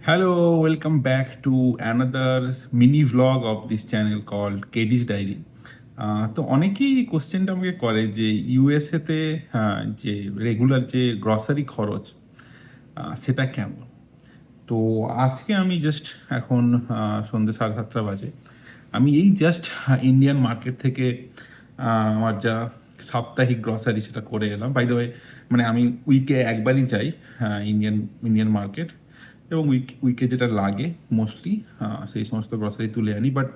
Hello, welcome back to another mini vlog of this channel called KD's Diary. তো অনেকেই এই কোশ্চেনটা আমাকে করে যে ইউএসএতে যে রেগুলার যে গ্রসারি খরচ সেটা কেমন। তো আজকে আমি জাস্ট এখন সন্ধ্যে 7:30 বাজে, আমি এই জাস্ট ইন্ডিয়ান মার্কেট থেকে আমার যা সাপ্তাহিক গ্রসারি সেটা করে এলাম। বাই দ্য ওয়ে, মানে আমি উইকে একবারই যাই ইন্ডিয়ান ইন্ডিয়ান মার্কেট, এবং উইকে যেটা লাগে মোস্টলি সেই সমস্ত গ্রসারি তুলে আনি। বাট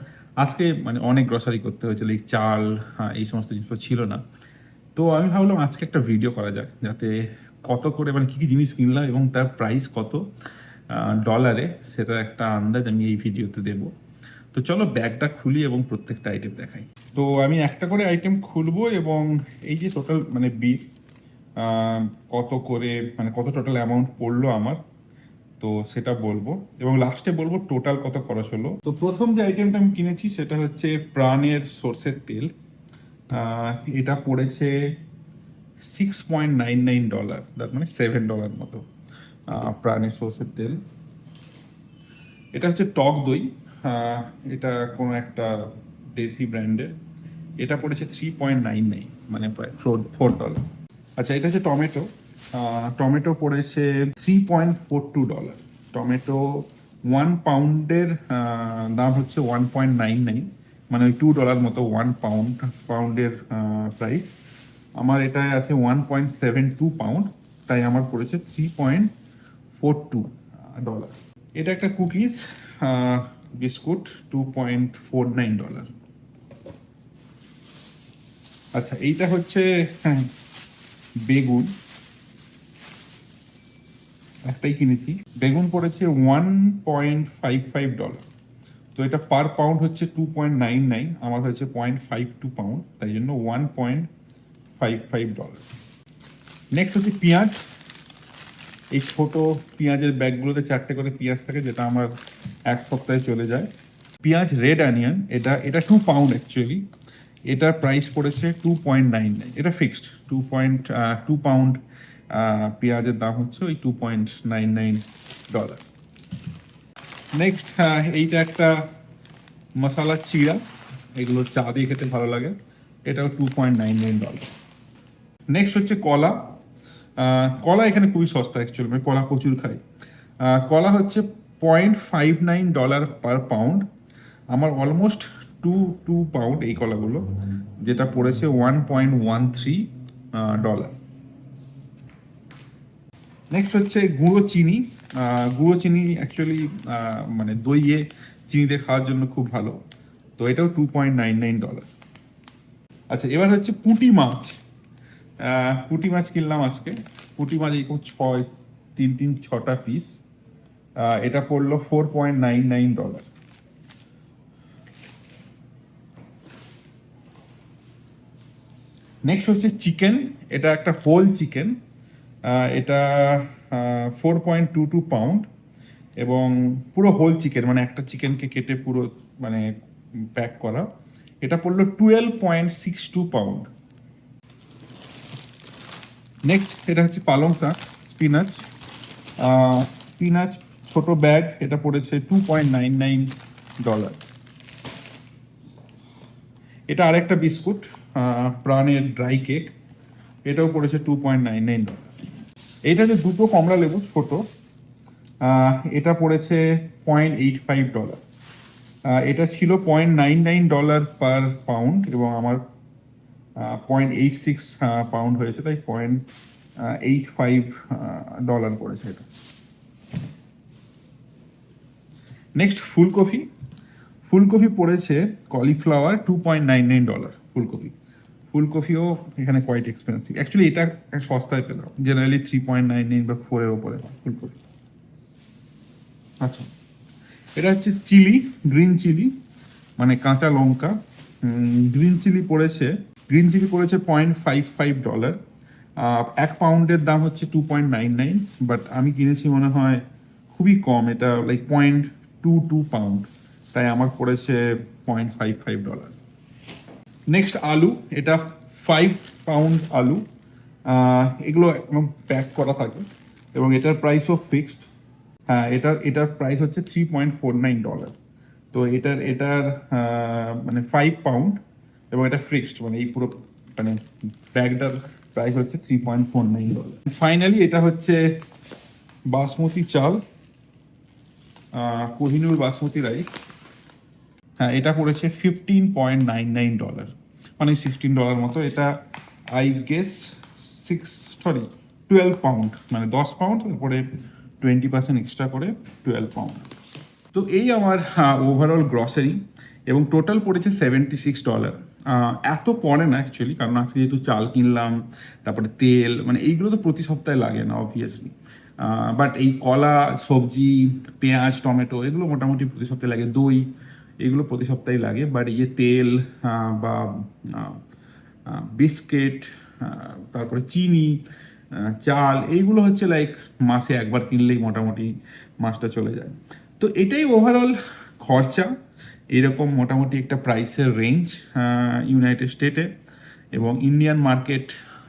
আজকে মানে অনেক গ্রসারি করতে হয়েছিল, এই চাল এই সমস্ত জিনিসগুলো ছিল না। তো আমি ভাবলাম আজকে একটা ভিডিও করা যাক, যাতে কত করে মানে কী কী জিনিস কিনলাম এবং তার প্রাইস কত ডলারে, সেটার একটা আন্দাজ আমি এই ভিডিওতে দেবো। তো চলো ব্যাগটা খুলি এবং প্রত্যেকটা আইটেম দেখাই। তো আমি একটা করে আইটেম খুলবো এবং এই যে টোটাল মানে বিল কত করে, মানে কত টোটাল অ্যামাউন্ট পড়লো আমার, তো সেটা বলবো এবং লাস্টে বলবো টোটাল কত খরচ হলো। তো প্রথম যে আইটেমটা আমি কিনেছি সেটা হচ্ছে প্রাণের সর্ষের তেল। এটা পড়েছে $6.99, তার মানে $7 মতো। প্রাণের সর্ষের তেল। এটা হচ্ছে টক দই, এটা কোনো একটা দেশি ব্র্যান্ডের। এটা পড়েছে 3.99, মানে প্রায় $4। আচ্ছা, এটা হচ্ছে টমেটো। টমেটো পড়েছে $3.42। টমেটো 1 পাউন্ডের দাম হচ্ছে 1.99, মানে ওই $2 মতো 1 পাউন্ডের প্রাইস। আমার এটায় আছে 1.72 পাউন্ড, তাই আমার পড়েছে $3.42। এটা একটা কুকিজ বিস্কুট, $2.49। আচ্ছা, এইটা হচ্ছে বেগুন, একটাই কিনেছি। বেগুন পড়েছে $1.55। তো এটা পার পাউন্ড হচ্ছে 2.99, আমার হয়েছে 0.52 পাউন্ড, তাই জন্য $1.55। নেক্সট হচ্ছে পেঁয়াজ। এই ছোট পেঁয়াজের ব্যাগগুলোতে 4টে করে পেঁয়াজ থাকে, যেটা আমার এক সপ্তাহে চলে যায়। পেঁয়াজ রেড অনিয়ন, এটা 2 পাউন্ড অ্যাকচুয়ালি। এটার প্রাইস পড়েছে 2.99, এটা ফিক্সড 2 পাউন্ড। পেঁয়াজের দাম হচ্ছে ওই $2.99। নেক্সট, এইটা একটা মশালা চিড়া, এগুলো চা দিয়ে খেতে ভালো লাগে, এটাও $2.99। নেক্সট হচ্ছে কলা। কলা এখানে খুবই সস্তা অ্যাকচুয়ালি, আমি কলা প্রচুর খাই। কলা হচ্ছে $0.59 পার পাউন্ড। আমার অলমোস্ট টু পাউন্ড এই কলাগুলো, যেটা পড়েছে $1.13। নেক্সট হচ্ছে গুঁড়ো চিনি। গুঁড়ো চিনি অ্যাকচুয়ালি মানে দইয়ে চিনি দিয়ে খাওয়ার জন্য খুব ভালো, তো এটাও $2.99। আচ্ছা, এবার হচ্ছে পুঁটি মাছ। পুঁটি মাছ কিনলাম আজকে। পুঁটি মাছ এরকম 6টা পিস। এটা পড়লো $4.99। নেক্সট হচ্ছে চিকেন। এটা একটা হোল চিকেন, এটা 4.22 পাউন্ড, এবং পুরো হোল চিকেন, মানে একটা চিকেনকে কেটে পুরো মানে প্যাক করা। এটা পড়লো 12.62 পাউন্ড। নেক্সট, এটা হচ্ছে পালং শাক, স্পিনাচ। স্পিনাচ ছোট ব্যাগ, এটা পড়েছে $2.99। এটা আরেকটা বিস্কুট, প্রাণের ড্রাই কেক, এটাও পড়েছে $2.99। এইটা যে দুটো কমলা লেবু ছোট, এটা পড়েছে $0.85। এটা ছিল $0.99 পার পাউন্ড, এবং আমার 0.86 পাউন্ড হয়েছে, তাই $0.85 পড়েছে এটা। নেক্সট ফুলকপি। ফুলকপি পড়েছে কলিফ্লাওয়ার $2.99। ফুলকপিও এখানে কোয়াইট এক্সপেন্সিভ অ্যাকচুয়ালি, এটা সস্তায় পেলাম, জেনারেলি 3.99 বা 4-এর ওপরে ফুলকপি। আচ্ছা, এটা হচ্ছে চিলি, গ্রিন চিলি, মানে কাঁচা লঙ্কা। গ্রিন চিলি পড়েছে $0.55। 1 পাউন্ডের দাম হচ্ছে 2.99, বাট আমি কিনেছি মনে হয় খুবই কম, এটা লাইক 0.22 পাউন্ড, তাই আমার পড়েছে $0.55। নেক্সট আলু, এটা 5 পাউন্ড আলু। এগুলো একদম প্যাক করা থাকে এবং এটার প্রাইসও ফিক্সড, হ্যাঁ, এটার প্রাইস হচ্ছে $3.49। তো এটার মানে 5 পাউন্ড, এবং এটা ফিক্সড, মানে এই পুরো মানে ব্যাগটার প্রাইস হচ্ছে $3.49। ফাইনালি এটা হচ্ছে বাসমতি চাল, কোহিনুর বাসমতি রাইস। হ্যাঁ, এটা পড়েছে $15.99, মানে $16 মতো। এটা আই গেস 12 পাউন্ড, মানে 10 পাউন্ড, তারপরে 20% এক্সট্রা করে 12 পাউন্ড। তো এই আমার ওভারঅল গ্রসারি, এবং টোটাল পড়েছে $76। এত পড়ে না অ্যাকচুয়ালি, কারণ আজকে যেহেতু চাল কিনলাম, তারপরে তেল, মানে এইগুলো তো প্রতি সপ্তাহে লাগে না অবভিয়াসলি। বাট এই কলা, সবজি, পেঁয়াজ, টমেটো, এগুলো মোটামুটি প্রতি সপ্তাহে লাগে। দই, এগুলো প্রতি সপ্তাহে লাগে। বাট এই যে তেল বা বিস্কিট, তারপরে চিনি, চাল, এইগুলো হচ্ছে লাইক মাসে একবার কিনলেই মোটামুটি মাসটা চলে যায়। তো এটাই ওভারঅল খরচা, এরকম মোটামুটি একটা প্রাইসের রেঞ্জ ইউনাইটেড স্টেটে। এবং ইন্ডিয়ান মার্কেট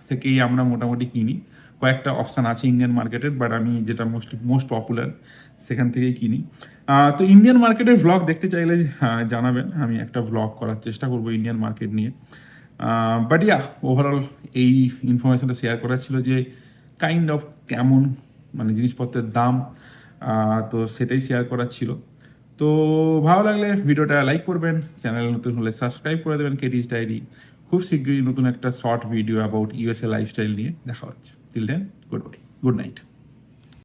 থেকেই আমরা মোটামুটি কিনি। কয়েকটা অপশান আছে ইন্ডিয়ান মার্কেটের, বাট আমি যেটা মোস্ট পপুলার সেখান থেকেই কিনি। তো ইন্ডিয়ান মার্কেটের ভ্লগ দেখতে চাইলে জানাবেন, আমি একটা ভ্লগ করার চেষ্টা করবো ইন্ডিয়ান মার্কেট নিয়ে। বাট ইয়া, ওভারঅল এই ইনফরমেশনটা শেয়ার করার ছিল যে কাইন্ড অফ কেমন মানে জিনিসপত্রের দাম, তো সেটাই শেয়ার করার ছিল। তো ভালো লাগলে ভিডিওটা লাইক করবেন, চ্যানেল নতুন হলে সাবস্ক্রাইব করে দেবেন কেডিস ডায়েরি। খুব শীঘ্রই নতুন একটা short video about USA lifestyle নিয়ে দেখা হচ্ছে। Till then, good night.